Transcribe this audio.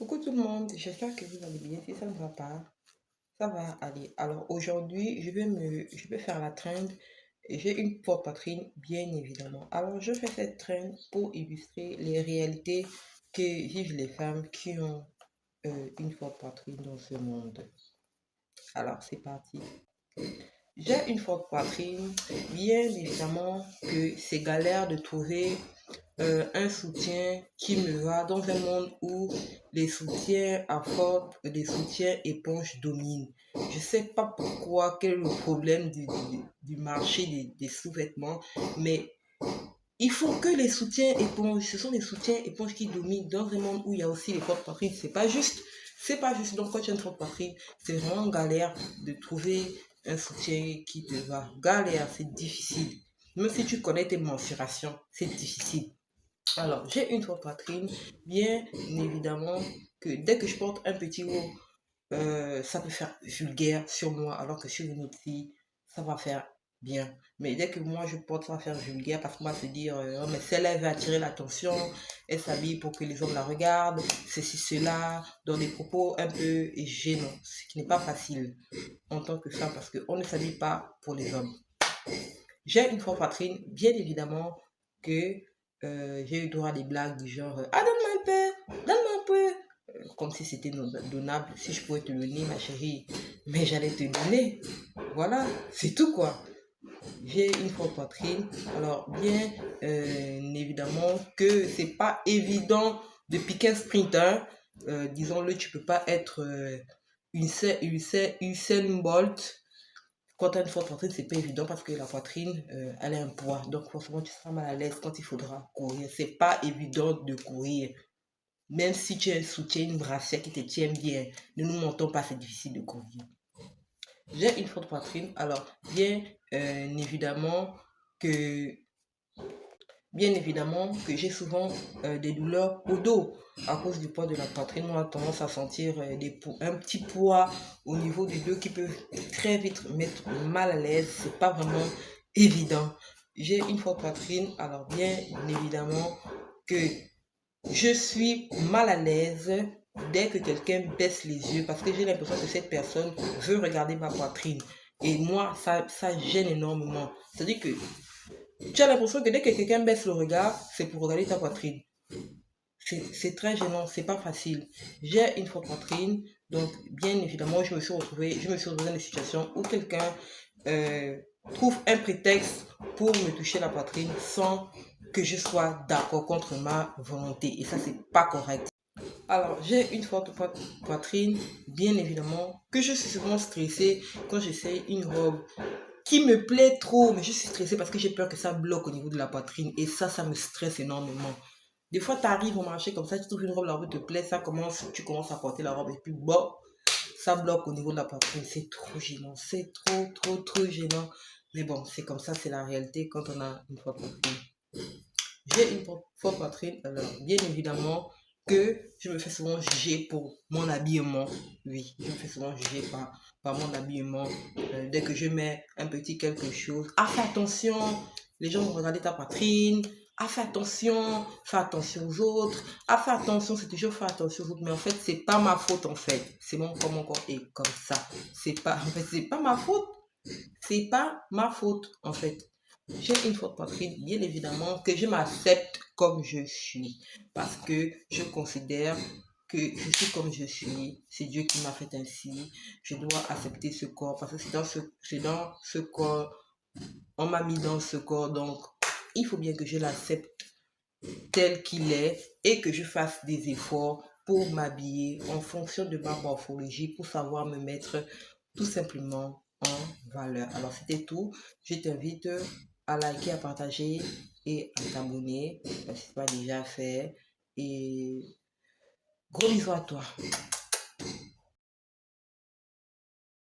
Coucou tout le monde, j'espère que vous allez bien. Si ça ne va pas, ça va aller. Alors aujourd'hui, je vais faire la trend et j'ai une forte poitrine, bien évidemment. Alors je fais cette trend pour illustrer les réalités que vivent les femmes qui ont une forte poitrine dans ce monde. Alors c'est parti. J'ai une forte poitrine, bien évidemment que c'est galère de trouver un soutien qui me va dans un monde où les soutiens à forte, les soutiens éponges dominent. Je sais pas pourquoi, quel est le problème du marché des sous-vêtements, mais il faut que les soutiens éponges, ce sont les soutiens éponges qui dominent dans un monde où il y a aussi les fortes poitrines. C'est pas juste. Donc quand tu as une forte poitrine, c'est vraiment galère de trouver un soutien qui te va. Galère, c'est difficile. Même si tu connais tes mensurations, c'est difficile. Alors, j'ai une forte poitrine, bien évidemment que dès que je porte un petit haut, ça peut faire vulgaire sur moi, alors que sur une autre fille, ça va faire bien. Mais dès que moi je porte, ça va faire vulgaire parce qu'on va se dire, oh, mais celle-là, elle veut attirer l'attention, elle s'habille pour que les hommes la regardent, ceci, cela, dans des propos un peu gênants, ce qui n'est pas facile en tant que femme parce qu'on ne s'habille pas pour les hommes. J'ai une forte poitrine, bien évidemment que j'ai eu droit à des blagues du genre ah, donne-moi un peu, donne-moi un peu. Comme si c'était donnable, si je pouvais te donner, ma chérie, mais j'allais te donner. Voilà, c'est tout quoi. J'ai une forte poitrine, alors bien évidemment que c'est pas évident de piquer un sprinter. Disons-le, tu peux pas être Usain Bolt. Quand tu as une forte poitrine, c'est pas évident parce que la poitrine, elle a un poids. Donc, forcément, tu seras mal à l'aise quand il faudra courir. C'est pas évident de courir. Même si tu as un soutien, une brassière qui te tient bien, ne nous mentons pas, c'est difficile de courir. J'ai une forte poitrine, alors évidemment que bien évidemment que j'ai souvent des douleurs au dos à cause du poids de la poitrine. On a tendance à sentir un petit poids au niveau du dos qui peut très vite mettre mal à l'aise. C'est pas vraiment évident. J'ai une forte poitrine, alors bien évidemment que je suis mal à l'aise dès que quelqu'un baisse les yeux parce que j'ai l'impression que cette personne veut regarder ma poitrine. Et moi, ça gêne énormément. C'est-à-dire que tu as l'impression que dès que quelqu'un baisse le regard, c'est pour regarder ta poitrine. C'est très gênant, c'est pas facile. J'ai une forte poitrine, donc bien évidemment, je me suis retrouvée dans des situations où quelqu'un trouve un prétexte pour me toucher la poitrine sans que je sois d'accord contre ma volonté. Et ça, c'est pas correct. Alors, j'ai une forte poitrine, bien évidemment, que je suis souvent stressée quand j'essaye une robe qui me plaît trop, mais je suis stressée parce que j'ai peur que ça bloque au niveau de la poitrine et ça me stresse énormément. Des fois, tu arrives au marché comme ça, tu trouves une robe, la robe te plaît, tu commences à porter la robe et puis bon, ça bloque au niveau de la poitrine. C'est trop gênant, c'est trop gênant. Mais bon, c'est comme ça, c'est la réalité quand on a une forte poitrine. J'ai une forte poitrine, alors bien évidemment que je me fais souvent juger pour mon habillement. Oui, je me fais souvent juger par mon habillement. Dès que je mets un petit quelque chose, ah fais attention, les gens vont regarder ta poitrine. Ah fais attention aux autres. Ah fais attention, c'est toujours faire attention aux autres. Mais en fait, c'est pas ma faute en fait. C'est mon corps est comme ça. En fait, c'est pas ma faute. C'est pas ma faute en fait. J'ai une forte poitrine, bien évidemment, que je m'accepte comme je suis. Parce que je considère que je suis comme je suis. C'est Dieu qui m'a fait ainsi. Je dois accepter ce corps. Parce que c'est dans ce corps. On m'a mis dans ce corps. Donc, il faut bien que je l'accepte tel qu'il est. Et que je fasse des efforts pour m'habiller en fonction de ma morphologie. Pour savoir me mettre tout simplement en valeur. Alors, c'était tout. Je t'invite à liker, à partager et à t'abonner si ce n'est pas déjà fait. Et gros bisous à toi.